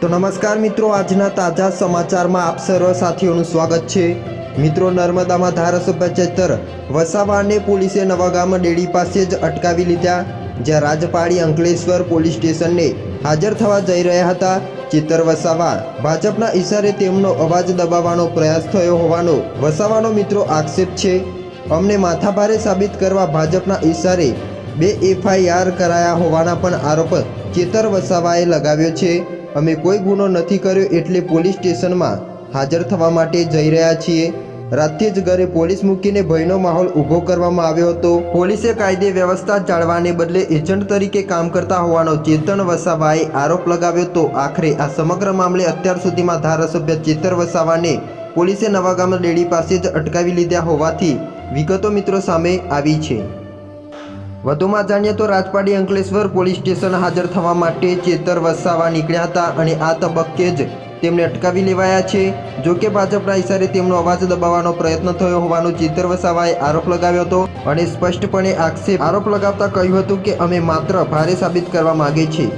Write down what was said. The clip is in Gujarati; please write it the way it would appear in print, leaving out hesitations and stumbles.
तो नमस्कार मित्रों, आजना ताजा समाचार में आप सर्व साथीओનું સ્વાગત છે। મિત્રો, નર્મદામાં ધારાસભ્ય ચેતર વસાવાને પોલીસે નવાગામ ડેડી પાસે જ અટકાવી લીધા, જ્યાં રાજપાડી અંકલેશ્વર પોલીસ સ્ટેશનને હાજર થવા જઈ રહ્યા હતા। ચેતર વસાવા ભાજપના ઇશારે તેમનો અવાજ દબાવવાનો પ્રયાસ થયો હોવાનો વસાવાનો મિત્રો આક્ષેપ છે। અમને માથાભારે સાબિત કરવા ભાજપના ઇશારે 2 FIR કરાયા હોવાના પણ આરોપ ચેતર વસાવાએ લગાવ્યો છે। અમે કોઈ ગુનો નથી કર્યો એટલે પોલીસ સ્ટેશનમાં હાજર થવા માટે જઈ રહ્યા છીએ। રાતથી જ ઘરે પોલીસ મૂકીને ભયનો માહોલ ઊભો કરવામાં આવ્યો હતો। પોલીસે કાયદે વ્યવસ્થા જાળવાને બદલે એજન્ટ તરીકે કામ કરતા હોવાનો ચેતર વસાવાએ આરોપ લગાવ્યો હતો। આખરે આ સમગ્ર મામલે અત્યાર સુધીમાં ધારાસભ્ય ચેતર વસાવાને પોલીસે નવાગામ ડેડી પાસે જ અટકાવી લીધા હોવાથી વિગતો મિત્રો સામે આવી છે। વધુમાં જાણીએ તો રાજપાડી અંકલેશ્વર પોલીસ સ્ટેશન હાજર થવા માટે ચેતર વસાવા નીકળ્યા હતા અને આ તબક્કે જ તેમને અટકાવી લેવાયા છે। જોકે ભાજપના ઇશારે તેમનો અવાજ દબાવવાનો પ્રયત્ન થયો હોવાનો ચેતર વસાવાએ આરોપ લગાવ્યો હતો અને સ્પષ્ટપણે આરોપ લગાવતા કહ્યું હતું કે અમે માત્ર ભારે સાબિત કરવા માંગીએ છીએ